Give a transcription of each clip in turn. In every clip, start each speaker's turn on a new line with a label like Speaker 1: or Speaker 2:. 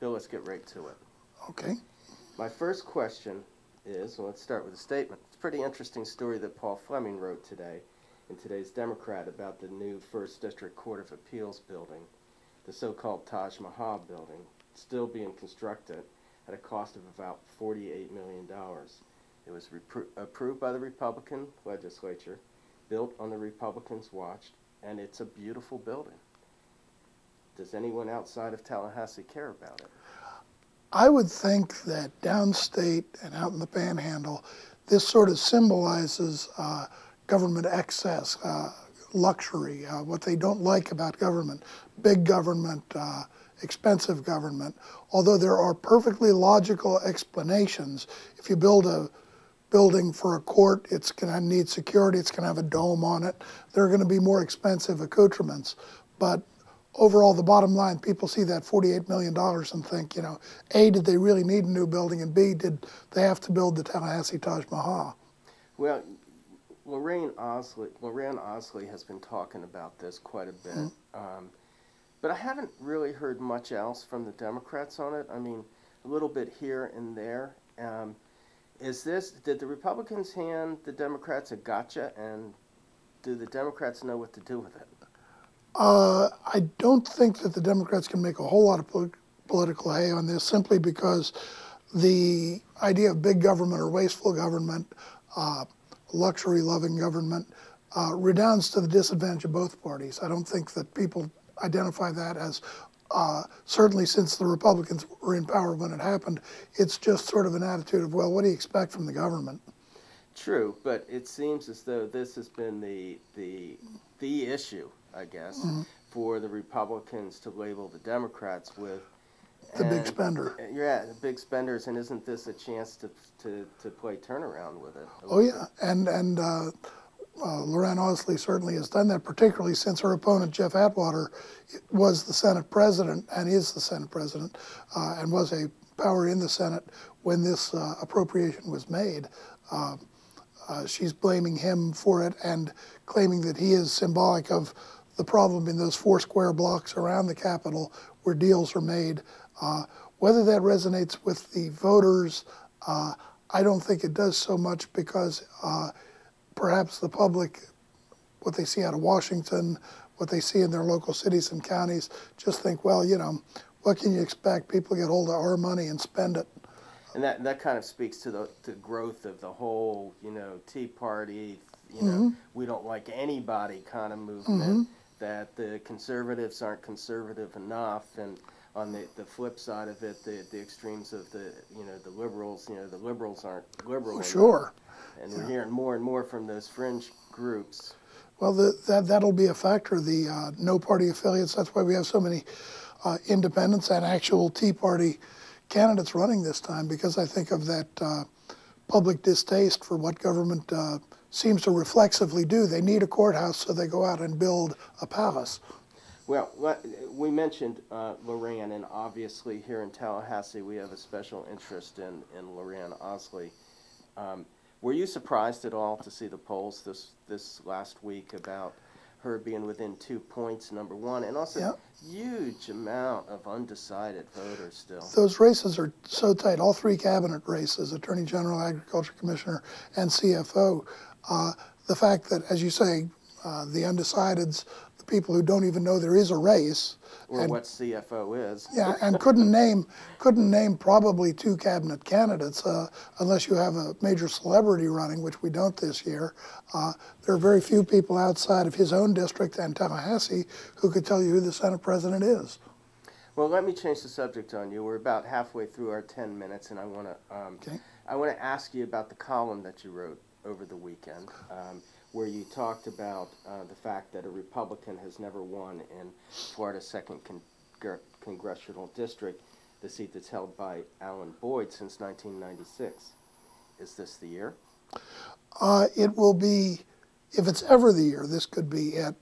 Speaker 1: Bill, let's get right to it.
Speaker 2: Okay.
Speaker 1: My first question is, well, let's start with a statement. It's a pretty interesting story that Paul Fleming wrote today in today's Democrat about the new 1st District Court of Appeals building, the so-called Taj Mahal building, still being constructed at a cost of about $48 million. It was approved by the Republican legislature, built on the Republicans' watch, and it's a beautiful building. Does anyone outside of Tallahassee care about it?
Speaker 2: I would think that downstate and out in the Panhandle, this sort of symbolizes government excess, luxury, what they don't like about government, big government, expensive government. Although there are perfectly logical explanations. If you build a building for a court, it's going to need security, it's going to have a dome on it. There are going to be more expensive accoutrements. But overall, the bottom line, people see that $48 million and think, you know, A, did they really need a new building, and B, did they have to build the Tallahassee Taj Mahal?
Speaker 1: Well, Lorraine Osley has been talking about this quite a bit, but I haven't really heard much else from the Democrats on it. I mean, a little bit here and there. Did the Republicans hand the Democrats a gotcha, and do the Democrats know what to do with it?
Speaker 2: I don't think that the Democrats can make a whole lot of political hay on this, simply because the idea of big government or wasteful government, luxury-loving government, redounds to the disadvantage of both parties. I don't think that people identify that as, certainly since the Republicans were in power when it happened, it's just sort of an attitude of, well, what do you expect from the government?
Speaker 1: True, but it seems as though this has been the issue, I guess, for the Republicans to label the Democrats with.
Speaker 2: The big spender.
Speaker 1: Yeah, the big spenders, and isn't this a chance to play turnaround with it?
Speaker 2: Oh yeah, and Lorraine Osley certainly has done that, particularly since her opponent, Jeff Atwater, was the Senate president, and is the Senate president, and was a power in the Senate when this appropriation was made. She's blaming him for it and claiming that he is symbolic of the problem in those 4 square blocks around the Capitol where deals are made. Whether that resonates with the voters, I don't think it does so much, because perhaps the public, what they see out of Washington, what they see in their local cities and counties, just think, well, you know, what can you expect? People get hold of our money and spend it.
Speaker 1: And that kind of speaks to the growth of the whole, you know, Tea Party, you know, we don't like anybody kind of movement, that the conservatives aren't conservative enough, and on the flip side of it, the extremes of the liberals, the liberals aren't liberal enough.
Speaker 2: Sure.
Speaker 1: And we're hearing more and more from those fringe groups.
Speaker 2: Well, that'll be a factor, the no party affiliates. That's why we have so many independents and actual Tea Party candidates running this time, because I think of that public distaste for what government seems to reflexively do. They need a courthouse, so they go out and build a palace.
Speaker 1: Well, we mentioned Lorraine, and obviously here in Tallahassee we have a special interest in Lorraine Osley. Were you surprised at all to see the polls this last week about her being within 2 points, number one, and also huge amount of undecided voters still? Those
Speaker 2: races are so tight, all 3 cabinet races, Attorney General, Agriculture Commissioner, and CFO. The fact that, as you say, the undecideds, the people who don't even know there is a race,
Speaker 1: or what CFO is.
Speaker 2: Yeah, and couldn't name probably 2 cabinet candidates unless you have a major celebrity running, which we don't this year. There are very few people outside of his own district and Tallahassee who could tell you who the Senate president is.
Speaker 1: Well, let me change the subject on you. We're about halfway through our 10 minutes, and I want to ask you about the column that you wrote over the weekend, where you talked about the fact that a Republican has never won in Florida's 2nd Congressional District, the seat that's held by Alan Boyd since 1996. Is this the year?
Speaker 2: It will be, if it's ever the year, this could be it.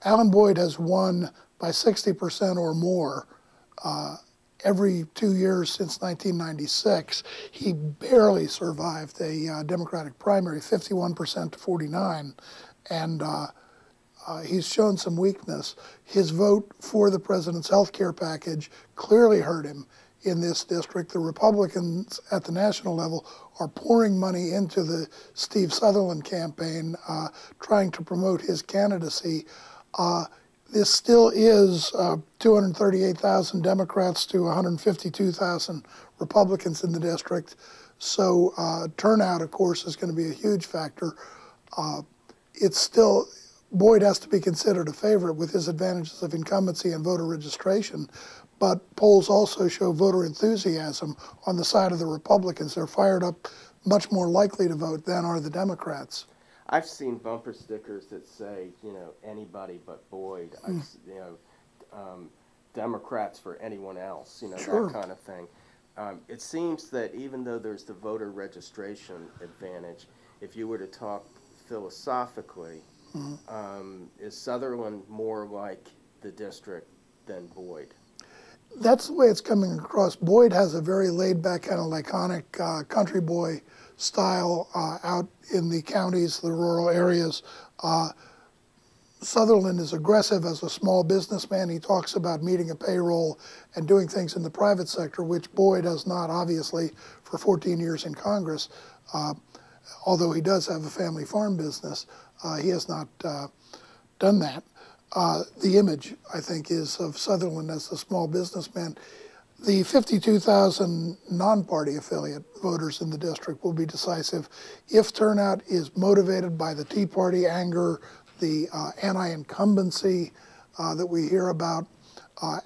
Speaker 2: Alan Boyd has won by 60% or more every 2 years since 1996. He barely survived a Democratic primary, 51% to 49%, and he's shown some weakness. His vote for the president's health care package clearly hurt him in this district. The Republicans at the national level are pouring money into the Steve Sutherland campaign, trying to promote his candidacy. This still is 238,000 Democrats to 152,000 Republicans in the district. So turnout, of course, is going to be a huge factor. It's still, Boyd has to be considered a favorite with his advantages of incumbency and voter registration, but polls also show voter enthusiasm on the side of the Republicans. They're fired up, much more likely to vote than are the Democrats.
Speaker 1: I've seen bumper stickers that say, anybody but Boyd. Democrats for anyone else,
Speaker 2: Sure.
Speaker 1: that kind of thing. It seems that even though there's the voter registration advantage, if you were to talk philosophically, is Sutherland more like the district than Boyd?
Speaker 2: That's the way it's coming across. Boyd has a very laid-back, kind of laconic country boy style out in the counties, the rural areas. Sutherland is aggressive as a small businessman. He talks about meeting a payroll and doing things in the private sector, which Boyd has not, obviously, for 14 years in Congress. Although he does have a family farm business, he has not done that. The image, I think, is of Sutherland as the small businessman. The 52,000 non-party affiliate voters in the district will be decisive. If turnout is motivated by the Tea Party anger, the anti-incumbency that we hear about,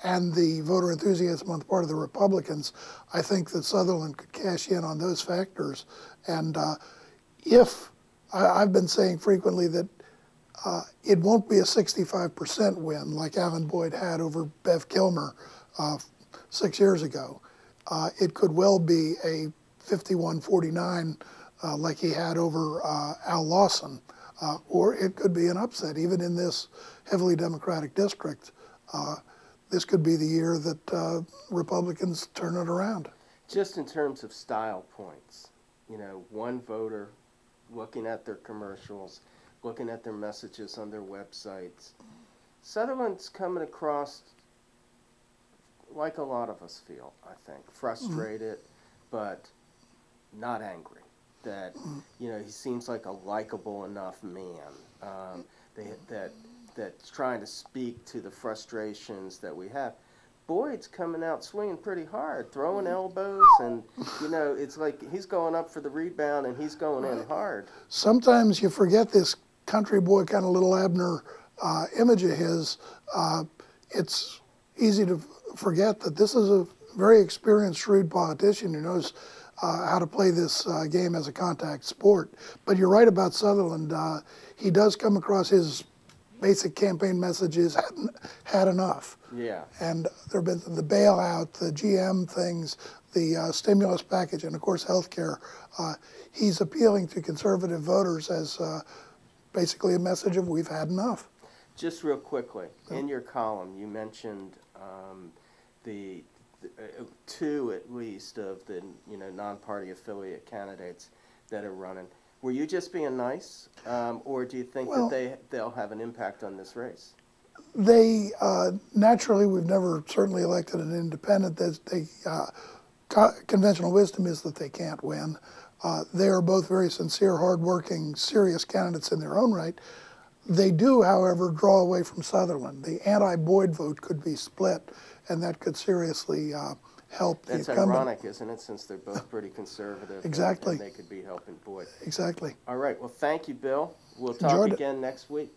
Speaker 2: and the voter enthusiasm on the part of the Republicans, I think that Sutherland could cash in on those factors. And I've been saying frequently that it won't be a 65% win like Alan Boyd had over Bev Kilmer 6 years ago. It could well be a 51-49 like he had over Al Lawson, or it could be an upset. Even in this heavily Democratic district, this could be the year that Republicans turn it around.
Speaker 1: Just in terms of style points, one voter looking at their commercials, looking at their messages on their websites. Sutherland's coming across like a lot of us feel, I think, frustrated, but not angry. That, he seems like a likable enough man that's trying to speak to the frustrations that we have. Boyd's coming out swinging pretty hard, throwing elbows, and, it's like he's going up for the rebound and he's going in hard.
Speaker 2: Sometimes you forget this country boy kind of little Abner image of his. It's easy to forget that this is a very experienced, shrewd politician who knows how to play this game as a contact sport. But you're right about Sutherland. He does come across his basic campaign messages, had enough.
Speaker 1: Yeah.
Speaker 2: And there have been the bailout, the GM things, the stimulus package, and of course health care. He's appealing to conservative voters as basically a message of we've had enough.
Speaker 1: Just real quickly, in your column you mentioned the two at least of the non-party affiliate candidates that are running. Were you just being nice, or do you think that they'll have an impact on this race?
Speaker 2: They naturally, we've never certainly elected an independent. Conventional wisdom is that they can't win. They are both very sincere, hardworking, serious candidates in their own right. They do, however, draw away from Sutherland. The anti-Boyd vote could be split, and that could seriously help the incumbent.
Speaker 1: That's ironic, isn't it, since they're both pretty conservative.
Speaker 2: Exactly.
Speaker 1: And they could be helping Boyd.
Speaker 2: Exactly.
Speaker 1: All right. Well, thank you, Bill. We'll talk again next week.